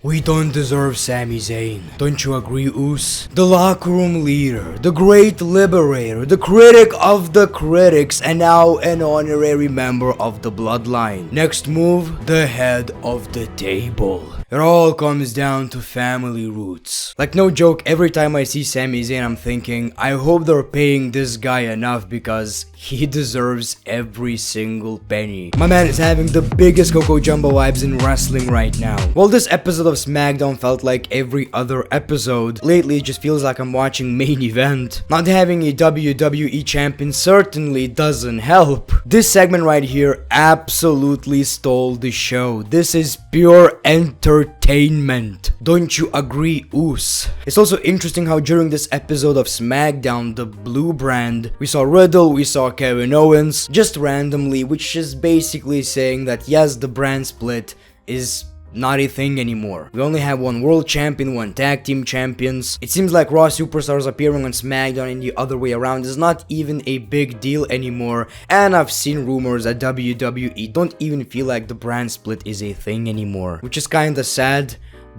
We don't deserve Sami Zayn. Don't you agree, Uso? The locker room leader, the great liberator, the critic of the critics, and now an honorary member of the bloodline. Next move, the head of the table. It all comes down to family roots. Like, no joke, every time I see Sami Zayn, I'm thinking, I hope they're paying this guy enough because he deserves every single penny. My man is having the biggest Coco Jumbo vibes in wrestling right now. While this episode of SmackDown felt like every other episode, lately it just feels like I'm watching main event. Not having a WWE champion certainly doesn't help. This segment right here absolutely stole the show. This is pure entertainment. Don't you agree, Uso? It's also interesting how during this episode of SmackDown, the blue brand, we saw Riddle, we saw Kevin Owens, just randomly, which is basically saying that yes, the brand split is not a thing anymore. We only have one world champion, one tag team champions. It seems like Raw superstars appearing on SmackDown and the other way around is not even a big deal anymore. And I've seen rumors that WWE don't even feel like the brand split is a thing anymore, which is kinda sad.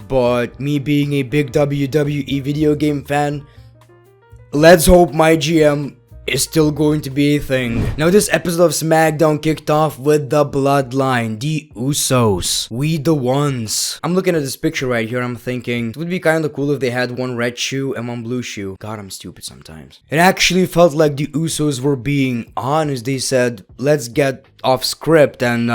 But me being a big WWE video game fan, let's hope my GM is still going to be a thing. Now this episode of SmackDown kicked off with the bloodline, the Usos. We the ones. I'm looking at this picture right here, I'm thinking, it would be kinda cool if they had one red shoe and one blue shoe. God, I'm stupid sometimes. It actually felt like the Usos were being honest. They said, let's get off script and,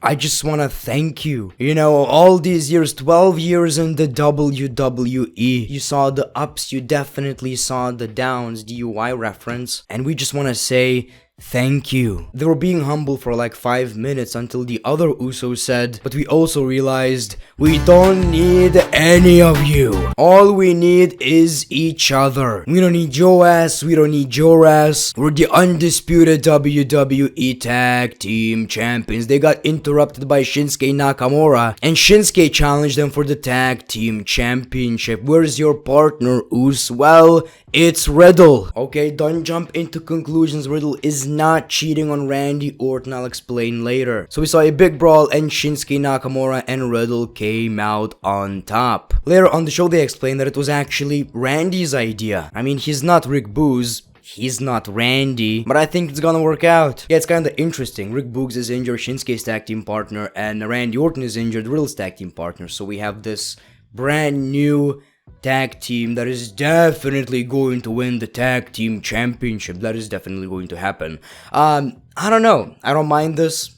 I just want to thank you. All these years, 12 years in the WWE, you saw the ups, you definitely saw the downs, DUI reference, and we just want to say thank you. They were being humble for like 5 minutes until the other Usos said, but we also realized we don't need any of you. All we need is each other. We don't need your ass, we don't need your ass. We're the undisputed WWE Tag Team Champions. They got interrupted by Shinsuke Nakamura, and Shinsuke challenged them for the Tag Team Championship. Where's your partner, Uso? Well, it's Riddle. Okay, don't jump into conclusions. Riddle is not cheating on Randy Orton. I'll explain later. So we saw a big brawl and Shinsuke Nakamura and Riddle came out on top. Later on the show they explained that it was actually Randy's idea. I mean, he's not Rick Boogs. He's not Randy, but I think it's gonna work out. Yeah, it's kinda interesting. Rick Boogs is injured, Shinsuke's tag team partner, and Randy Orton is injured, Riddle's tag team partner. So we have this brand new tag team that is definitely going to win the tag team championship. That is definitely going to happen. I don't know. I don't mind this.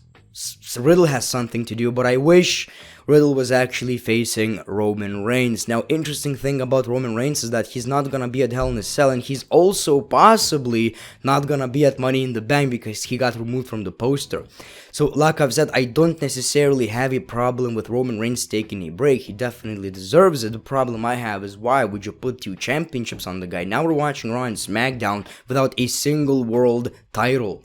Riddle has something to do, but I wish Riddle was actually facing Roman Reigns. Now, interesting thing about Roman Reigns is that he's not gonna be at Hell in a Cell, and he's also possibly not gonna be at Money in the Bank because he got removed from the poster. So, like I've said, I don't necessarily have a problem with Roman Reigns taking a break. He definitely deserves it. The problem I have is, why would you put 2 championships on the guy? Now we're watching Raw and SmackDown without a single world title.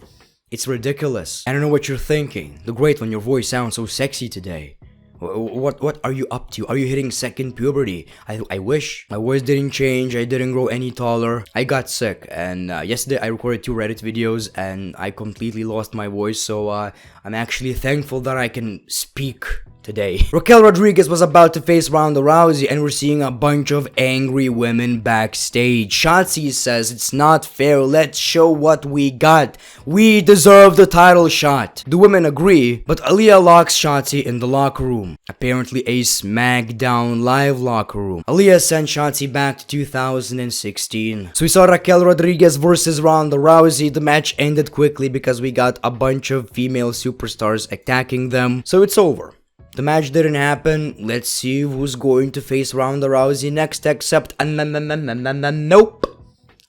It's ridiculous. I don't know what you're thinking. The Great One, your voice sounds so sexy today. What are you up to? Are you hitting second puberty? I wish. My voice didn't change. I didn't grow any taller. I got sick, and yesterday I recorded 2 Reddit videos and I completely lost my voice, so I'm actually thankful that I can speak today. Raquel Rodriguez was about to face Ronda Rousey, and we're seeing a bunch of angry women backstage. Shotzi says it's not fair, let's show what we got. We deserve the title shot. The women agree, but Aaliyah locks Shotzi in the locker room. Apparently a SmackDown Live locker room. Aaliyah sent Shotzi back to 2016. So we saw Raquel Rodriguez versus Ronda Rousey. The match ended quickly because we got a bunch of female superstars attacking them. So it's over. The match didn't happen. Let's see who's going to face Ronda Rousey next, except nope.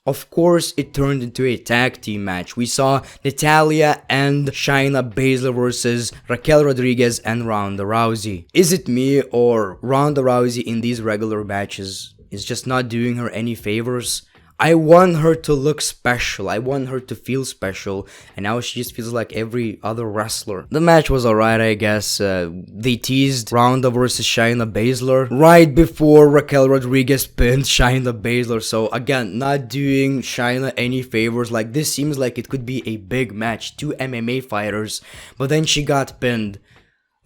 Of course, it turned into a tag team match. We saw Natalya and Shayna Baszler versus Raquel Rodriguez and Ronda Rousey. Is it me, or Ronda Rousey in these regular matches is just not doing her any favors? I want her to look special, I want her to feel special, and now she just feels like every other wrestler. The match was alright, I guess. They teased Ronda versus Shayna Baszler right before Raquel Rodriguez pinned Shayna Baszler, so again, not doing Shayna any favors. Like, this seems like it could be a big match, 2 MMA fighters, but then she got pinned.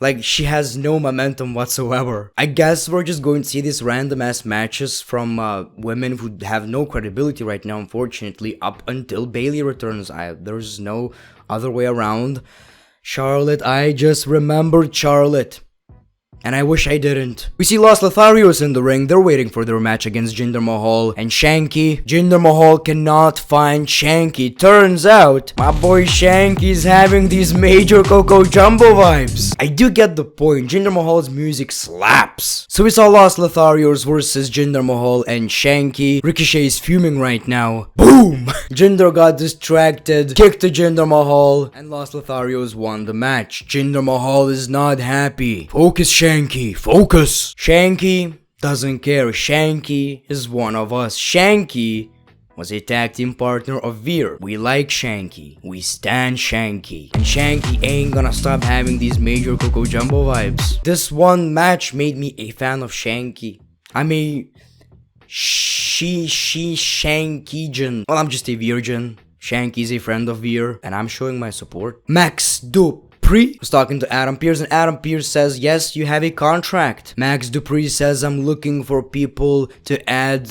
Like, she has no momentum whatsoever. I guess we're just going to see these random ass matches from women who have no credibility right now, unfortunately, up until Bayley returns. There's no other way around. Charlotte, I just remembered Charlotte. And I wish I didn't. We see Los Lotharios in the ring. They're waiting for their match against Jinder Mahal and Shanky. Jinder Mahal cannot find Shanky. Turns out, my boy Shanky's having these major Coco Jumbo vibes. I do get the point. Jinder Mahal's music slaps. So we saw Los Lotharios versus Jinder Mahal and Shanky. Ricochet's fuming right now. Boom! Jinder got distracted, kicked to Jinder Mahal, and Los Lotharios won the match. Jinder Mahal is not happy. Focus, Shanky, focus! Shanky doesn't care. Shanky is one of us. Shanky was a tag team partner of Veer. We like Shanky. We stand Shanky. And Shanky ain't gonna stop having these major Coco Jumbo vibes. This one match made me a fan of Shanky. I'm a Shanky-jan. Well, I'm just a virgin. Shanky's a friend of Veer, and I'm showing my support. Max Dupree was talking to Adam Pearce, and Adam Pearce says, yes, you have a contract. Max Dupree says, I'm looking for people to add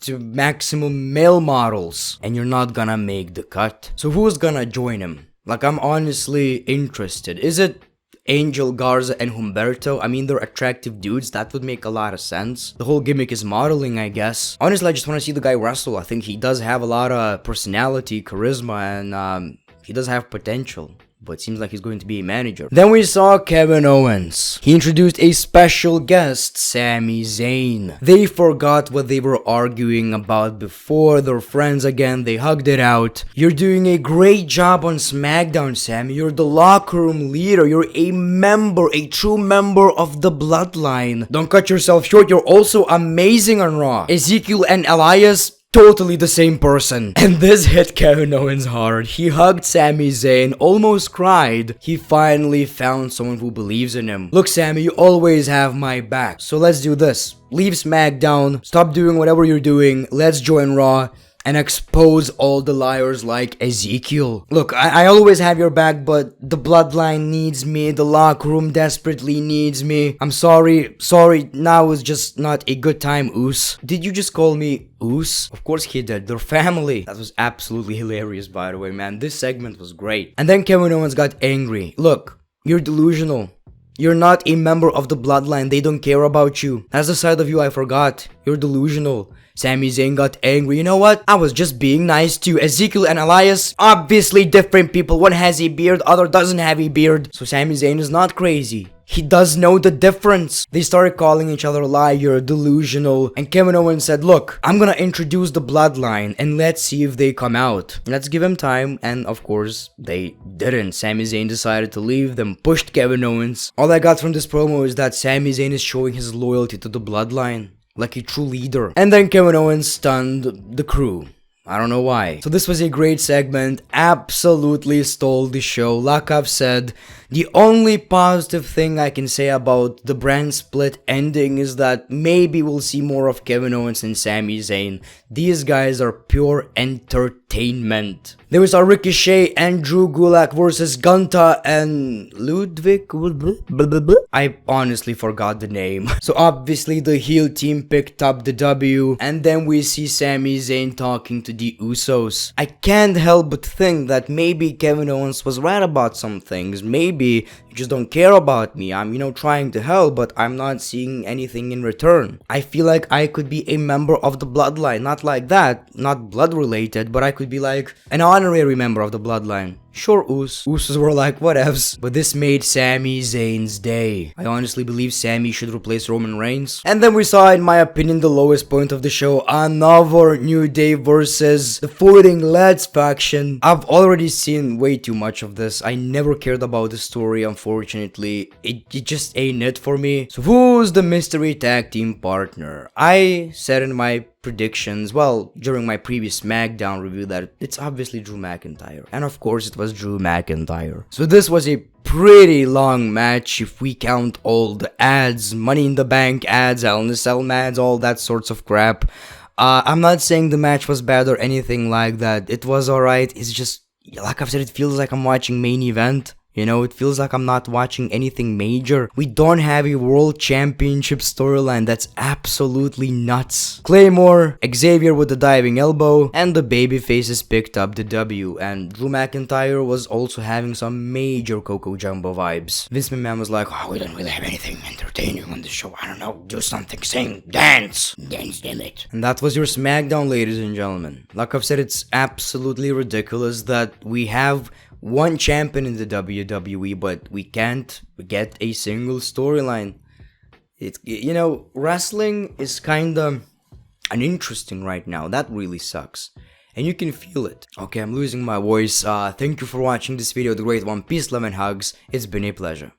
to maximum male models, and you're not gonna make the cut. So who's gonna join him? Like, I'm honestly interested. Is it Angel Garza and Humberto? I mean, they're attractive dudes. That would make a lot of sense. The whole gimmick is modeling, I guess. Honestly, I just want to see the guy wrestle. I think he does have a lot of personality, charisma, and he does have potential. But it seems like he's going to be a manager. Then we saw Kevin Owens. He introduced a special guest, Sami Zayn. They forgot what they were arguing about before. They're friends again. They hugged it out. You're doing a great job on SmackDown, Sami. You're the locker room leader. You're a member, a true member of the Bloodline. Don't cut yourself short. You're also amazing on Raw. Ezekiel and Elias, totally the same person. And this hit Kevin Owens hard. He hugged Sami Zayn, almost cried. He finally found someone who believes in him. Look, Sami, you always have my back. So let's do this. Leave SmackDown. Stop doing whatever you're doing. Let's join Raw and expose all the liars like Ezekiel. Look, I always have your back, but the Bloodline needs me. The locker room desperately needs me. I'm sorry. Now is just not a good time, Oos. Did you just call me Oos? Of course he did. They're family. That was absolutely hilarious, by the way, man. This segment was great. And then Kevin Owens got angry. Look, you're delusional. You're not a member of the Bloodline. They don't care about you. That's the side of you I forgot. You're delusional. Sami Zayn got angry. You know what? I was just being nice to Ezekiel and Elias. Obviously different people. One has a beard, other doesn't have a beard. So Sami Zayn is not crazy. He does know the difference. They started calling each other liar, delusional, and Kevin Owens said, look, I'm gonna introduce the Bloodline and let's see if they come out. Let's give him time, and of course, they didn't. Sami Zayn decided to leave them, pushed Kevin Owens. All I got from this promo is that Sami Zayn is showing his loyalty to the Bloodline, like a true leader. And then Kevin Owens stunned the crew. I don't know why. So this was a great segment, absolutely stole the show. Like I've said, the only positive thing I can say about the brand split ending is that maybe we'll see more of Kevin Owens and Sami Zayn. These guys are pure entertainment. There was a Ricochet and Drew Gulak versus Gunther and Ludwig. I honestly forgot the name. So obviously the heel team picked up the W, and then we see Sami Zayn talking to the Usos. I can't help but think that maybe Kevin Owens was right about some things. Maybe you just don't care about me. I'm, trying to help, but I'm not seeing anything in return. I feel like I could be a member of the Bloodline. Not like that, not blood related, but I could be like an honorary member of the Bloodline. Sure, Usos were like, whatevs. But this made Sami Zayn's day. I honestly believe Sami should replace Roman Reigns. And then we saw, in my opinion, the lowest point of the show. Another New Day versus the Fighting Lads faction. I've already seen way too much of this. I never cared about the story, unfortunately. It just ain't it for me. So who's the mystery tag team partner? I said in my predictions, well, during my previous SmackDown review, that it's obviously Drew McIntyre. And of course it was Drew McIntyre. So this was a pretty long match if we count all the ads, Money in the Bank ads, Hell in a Cell ads, all that sorts of crap. I'm not saying the match was bad or anything like that. It was alright. It's just, like I've said, it feels like I'm watching main event. You know, it feels like I'm not watching anything major. We don't have a world championship storyline. That's absolutely nuts. Claymore, Xavier with the diving elbow, and the babyfaces picked up the W. And Drew McIntyre was also having some major Coco Jumbo vibes. Vince McMahon was like, oh, we don't really have anything entertaining on the show. I don't know, do something, sing, dance, damn it. And that was your SmackDown, ladies and gentlemen. Like I've said, it's absolutely ridiculous that we have one champion in the WWE, but we can't get a single storyline. You know, wrestling is kinda uninteresting right now. That really sucks. And you can feel it. Okay, I'm losing my voice. Thank you for watching this video, The Great One. Peace, love, and hugs. It's been a pleasure.